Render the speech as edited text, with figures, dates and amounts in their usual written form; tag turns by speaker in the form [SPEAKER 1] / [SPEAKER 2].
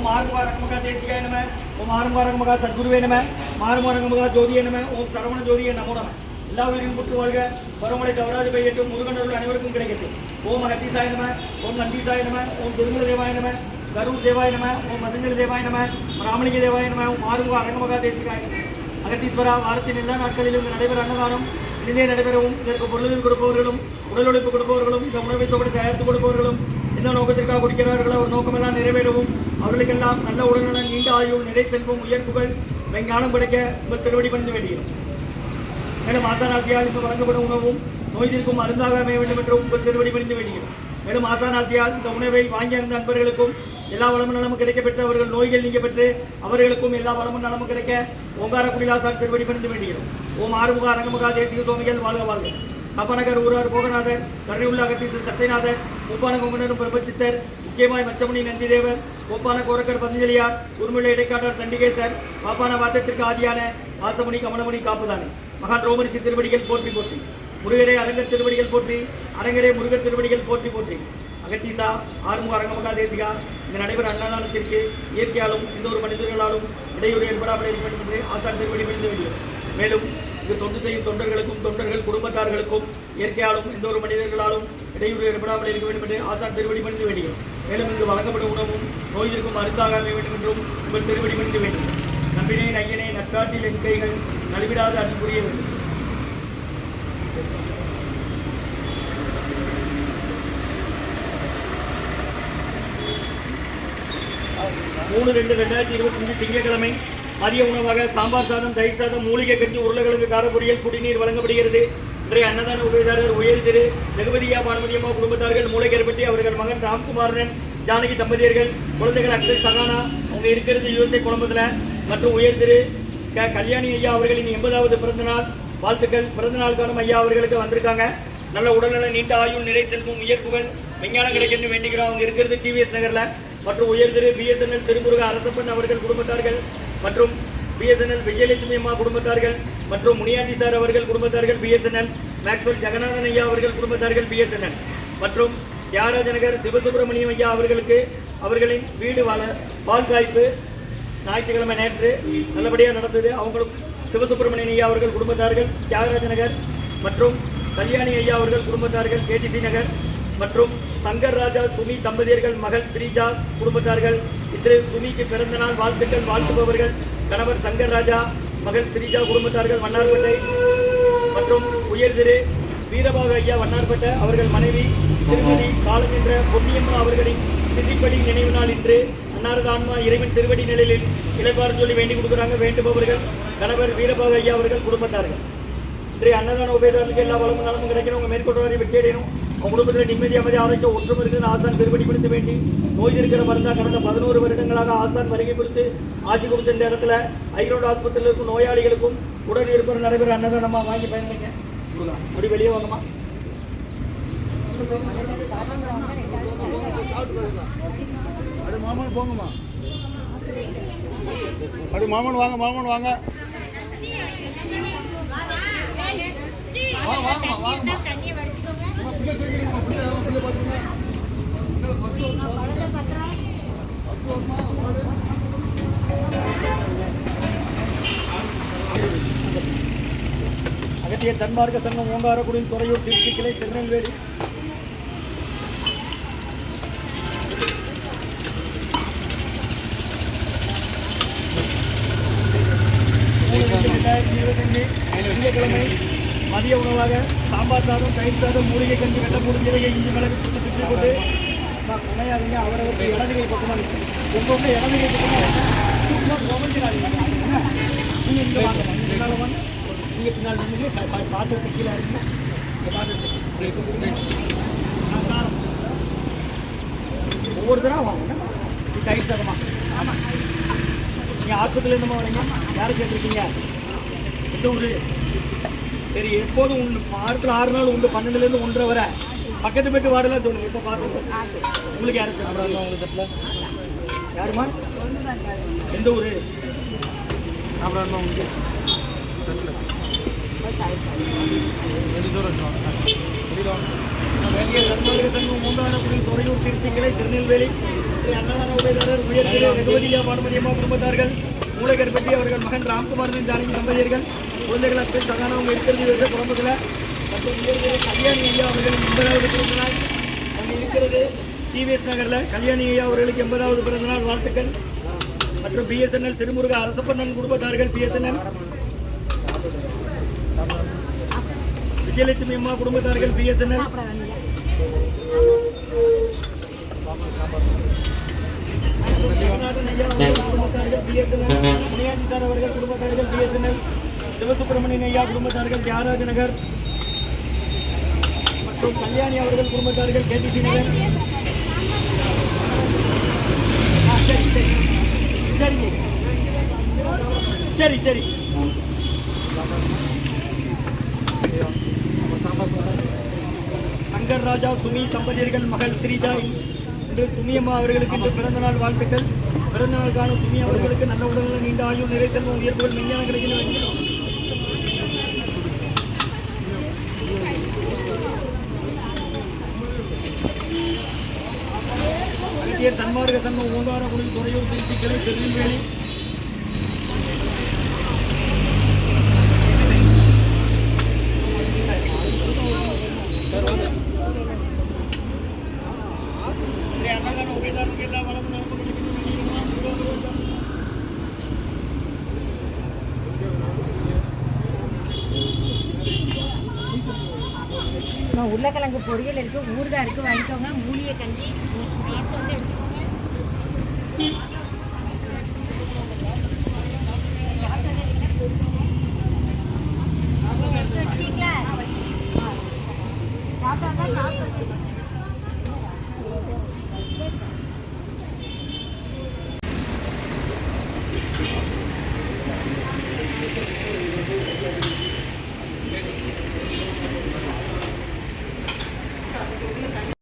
[SPEAKER 1] ஓம் ஆறுமுக அரங்கமகா தேசிகாய நம. ஓம் ஆறுமுக அரங்கமகா சத்குருவே நம. ஆறுமுக அரங்கமகா ஜோதியே நம. ஓம் சரவண ஜோதியே நமோ நம. எல்லா உயிரின் புற்று வாழ்க, பருவமழை தவறாது பெய்யட்டும், முருகன் அருள் அனைவருக்கும் கிடைக்கட்டும். ஓம் அகத்தீசாய நம. ஓம் நந்தீசாய நம. ஓம் திருமல தேவாய நம. கரூர் தேவாய நம. ஓம் மதஞ்சலி தேவாய நம. ராமலிங்க தேவாய நம. ஓம் ஆறுமுக அரங்கமகா தேசிகாய நம. அகத்தீஸ்வரா, வாரத்தின் எல்லா நாட்களிலும் நடைபெற அன்னதானம் இனிதே நடைபெறவும், இதற்கு பொருளில் கொடுப்பவர்களும் உடல் உழைப்பு கொடுப்பவர்களும் இந்த உணவை சோபடி தயாரித்து கொடுப்பவர்களும் எந்த நோக்கத்திற்காக குடிக்கிறார்களோ ஒரு நோக்கமெல்லாம் நிறைவேறவும், அவர்களுக்கெல்லாம் நல்ல உடல்நலன், நீண்ட ஆயுள், நிறை செல்வம், உயர்ப்புகள், ஞானம் கிடைக்க உங்கள் திருவடி பணிந்து வேண்டுகிறோம். மேலும் ஆசானாசியால் இங்கு வழங்கப்படும் உணவும் நோய் தீர்க்கும் மருந்தாக அமைய வேண்டும் என்றும் உங்கள் திருவடி பணிந்து வேண்டுகிறோம். மேலும் ஆசானாசியால் இந்த உணவை வாங்கி அறிந்த நண்பர்களுக்கும் எல்லா வளமும் நலமும் கிடைக்கப்பெற்று அவர்கள் நோய்கள் நீங்க பெற்று அவர்களுக்கும் எல்லா வளமும் நலமும் கிடைக்க ஓங்கார குடிலாசான் திருவடி பணிந்து வேண்டுகிறோம். ஓம் ஆறுமுக அரங்கமுகா தேசிக சுவாமிகள் வாழ்க வாழ்க. அப்பநகர் ஊரார் போகநாதர், கருணையுள்ள அகத்தீசர் சட்டைநாதர், மூப்பான கொங்கனரும் பிரபச்சித்தர், முக்கியமாய் மச்சமுனி நந்திதேவர், கோப்பான கோரக்கர் பதஞ்சலியார், உருமிழ இடைக்காட்டார் சண்டிகேசர், பாப்பான வாதத்திற்கு ஆதியான வாசமுனி கமலமுனி காப்புதானே மகான் ரோமரிசி திருவடிகள் போற்றி போற்றி. முருகரே அரங்கர் திருவடிகள் போற்றி. அரங்கரே முருகர் திருவடிகள் போற்றி போற்றி. அகத்தீசா, ஆறுமுக அரங்கமகா தேசிகா, இந்த நடைபெற அன்னதானத்திற்கு இயற்கையாலும் எந்த ஒரு மனிதர்களாலும் இடையூறு ஏற்படாமல் இருப்பது என்று ஆசான் திருவடி பணிந்து வருகிறோம். மேலும் இது தொண்டு செய்யும் தொண்டர்களுக்கும் தொண்டர்கள் குடும்பத்தார்களுக்கும் இயற்கையாலும் எந்த ஒரு மனிதர்களாலும் இடையூறு ஏற்படாமல் இருக்க வேண்டும் என்று ஆசான் திருவடி பணிந்து வேண்டுகிறோம். மேலும் இங்கு வழங்கப்படும் உணவும் நோய்களுக்கும் மருந்தாக அமைய வேண்டும் என்றும் உங்கள் திருவடி பணிந்து வேண்டும். நம்பினே நையனே நற்காட்டில் என் கைகள் நலிவிடாது அன்பு புரிய வேண்டும். 3/2/2025 திங்கட்கிழமை மதிய உணவாக சாம்பார் சாதம், தயிர் சாதம், மூலிகை கஞ்சி, உருளைக்கிழங்கு காரப்பொரியல், குடிநீர் வழங்கப்படுகிறது. இன்றைய அன்னதான உபயதாரர் உயர் திரு ரகுபதியா பானுமதியம்மா குடும்பத்தார்கள், மூளைக்கரைப்பட்டி, அவர்கள் மகன் ராம்குமாரன், ஜானகி தம்பதியர்கள், குழந்தைகள் அக்ஷய் சகானா, அவங்க இருக்கிறது USA கொலம்பஸில், மற்றும் உயர் திரு கல்யாணி ஐயா அவர்களின் 80வது பிறந்தநாள் வாழ்த்துக்கள். பிறந்தநாள் காணும் ஐயா அவர்களுக்கு வந்திருக்காங்க. நல்ல உடல்நல, நீண்ட ஆயுள், நிறை செல்வம், உயர்ப்புகள், விஞ்ஞானம் கிடைக்கணும்னு வேண்டிக்கிறோம். அவங்க இருக்கிறது TVS நகரில். மற்றும் உயர் திரு BSNL திருமுருக அரசப்பன் அவர்கள் குடும்பத்தார்கள், மற்றும் BSNL விஜயலட்சுமி அம்மா குடும்பத்தார்கள், மற்றும் முனியாண்டி சார் அவர்கள் குடும்பத்தார்கள் BSNL, மேக்ஸ்வெல் ஜெகநாதன் ஐயா அவர்கள் குடும்பத்தார்கள் BSNL, மற்றும் தியாகராஜ நகர் சிவசுப்பிரமணியம் ஐயா அவர்களுக்கு அவர்களின் வீடு பால் காய்ப்பு ஞாயிற்றுக்கிழமை நேற்று நல்லபடியாக நடந்தது. அவங்களும் சிவசுப்பிரமணியன் ஐயா அவர்கள் குடும்பத்தார்கள் தியாகராஜ நகர், மற்றும் கல்யாணி ஐயா அவர்கள் குடும்பத்தார்கள் KTC நகர், மற்றும் சங்கர் ராஜா சுமி தம்பதியர்கள் மகள் ஸ்ரீஜா குடும்பத்தார்கள். இன்று சுமிக்கு பிறந்த நாள் வாழ்த்துக்கள். வாழ்த்துபவர்கள் கணவர் சங்கர் ராஜா, மகள் ஸ்ரீஜா குடும்பத்தார்கள் வண்ணார்பேட்டை, மற்றும் உயர் திரு வீரபாக ஐயா வண்ணார்பேட்டை, அவர்கள் மனைவி திருமதி காலம் என்ற பொன்னியம்மா அவர்களின் திதிப்படி நினைவு நாள் இன்று. அன்னாரது ஆன்மா இறைவன் திருவடி நிலையில் இளைப்பாறு சொல்லி வேண்டி கொடுக்குறாங்க. வேண்டுபவர்கள் கணவர் வீரபாக ஐயா அவர்கள் குடும்பத்தார்கள். இன்றைய அன்னதான உபயதாரர்களுக்கு எல்லா வளமும் நலமும் கிடைக்கணும். உங்கள் மேற்கொண்டு வெற்றி அடையணும். உங்கள் குடும்பத்தில் நிம்மதி, அமைதி, ஆரோக்கியம், ஒன்றும் இருக்குன்னு ஆசான் திருவடி கொடுத்து வேண்டி, நோய் இருக்கிற மருந்தாக கடந்த 11 வருடங்களாக ஆசான் வருகை கொடுத்து ஆசி கொடுத்த இந்த இடத்துல ஐரோடு ஆஸ்பத்திரியில் இருக்கும் நோயாளிகளுக்கும் உடல் இருப்பது நடைபெற அன்னதானமாக வாங்கி பயன்படுங்க. அப்படி வெளியே வாங்கம்மா.
[SPEAKER 2] அப்படி மாமன் போங்கம்மா. அப்படி மாமன் வாங்க, மாமன் வாங்க.
[SPEAKER 1] அகத்தியர் சன்மார்க்க சங்கம் ஓங்காரக்குடி, துறையூர், திருச்சி கிளை, திருநெல்வேலி. திங்கட்கிழமை மதிய உணவாக சாம்பார் சாதம், தயிர் சாதம், மூலிகை கஞ்சி, வெள்ளை முடிஞ்சவங்க, இஞ்சி மிளகு சுற்றி போட்டு குணையாதீங்க. அவரவருக்கு இடதுகை பக்கமாக இருக்கு. உங்கள் இடதுகை பக்கமாக கவனிச்சிடாதீங்க. நீங்கள் இங்கே வாங்க, பின்னால் வாங்க. நீங்கள் பின்னால் நின்று பாத்திரத்தை கீழே இருக்குங்க. இந்த பாத்திரத்தை ஒவ்வொருத்தராக வாங்க. தயிர் சாதமா? ஆமாம். நீங்கள் ஆஸ்பத்திரியிலேருந்துமா வரீங்க? யாரை கேட்டிருக்கீங்க? எந்த ஊர்? சரி, எப்போதும் உண்டு. வாரத்தில் 6 நாள் உண்டு. 12லேருந்து 1:30 வரை. பக்கத்து போய்ட்டு வாடலாம் சொல்லுங்கள். இப்போ பார்த்து உங்களுக்கு யாரு சாப்பிட்றாங்க? உங்களுக்கு தட்டில் யாருமா? எந்த ஊர் சாப்பிட்றாருமா உங்களுக்கு? வேண்டிய சன்மார்க்க சங்கம் மூன்றானக்குடி துறையூர் திருச்சி கிளை திருநெல்வேலி ஸ்ரீ அன்னதான உபயதாரர் உயர் திரு ரகுபதியா பானுமதியம்மா குடும்பத்தார்கள் மூளைகர்பட்டி அவர்கள் மகன் ராம்குமாரன் ஜானகி தம்பதியர்கள் குழந்தைகள் அத்தை சகானவங்க இருக்கிறது வருஷ குடும்பத்தில் மற்றும் உயர் திரு கல்யாணி ஐயா அவர்கள் 80வது பிறந்த நாள் அங்கே இருக்கிறது டிவிஎஸ் நகரில் கல்யாணி ஐயா அவர்களுக்கு 80வது பிறந்த நாள் வாழ்த்துக்கள் மற்றும் பிஎஸ்என்எல் திருமுருக அரசப்பண்ணன் குடும்பத்தார்கள் பிஎஸ்என்எல் விஜயலட்சுமி அம்மா குடும்பத்தார்கள் பிஎஸ்என்எல் குடும்பத்தார்கள் பிஎஸ்என்எல் முனியாண்டி சார் அவர்கள் குடும்பத்தார்கள் பிஎஸ்என்எல் சிவசுப்பிரமணியன் ஐயா குடும்பத்தார்கள் தியாகராஜ நகர் மற்றும் கல்யாணி அவர்கள் குடும்பத்தார்கள் கேடிசி நகர். சரிங்க சரி சரி சங்கர் ராஜா சுமி தம்பதியர்கள் மகள் ஸ்ரீஜா இன்று சுமி அம்மா அவர்களுக்கு இன்று பிறந்தநாள் வாழ்த்துக்கள். பிறந்தநாள் காணும் சுமி அவர்களுக்கு நல்ல உடல்நலம் நீண்ட ஆயுள் நிறை செல்வம் உயர்வுகள் விஞ்ஞான கிடைக்கணும் வைக்கிறோம். சன்மார்க்க சங்கம் ஓங்காரக்குடி துறையூர் திருச்சி கிளை திருநெல்வேலி ஸ்ரீ அன்னதான உபயதாரருக்கு எல்லா வளமும் நலமும்
[SPEAKER 3] உருளைக்கிழங்கு பொரியல் இருக்கு, ஊறுகாய் இருக்கு, வாங்கிக்கோங்க. மூலிகை கஞ்சி சாப்பிட்டா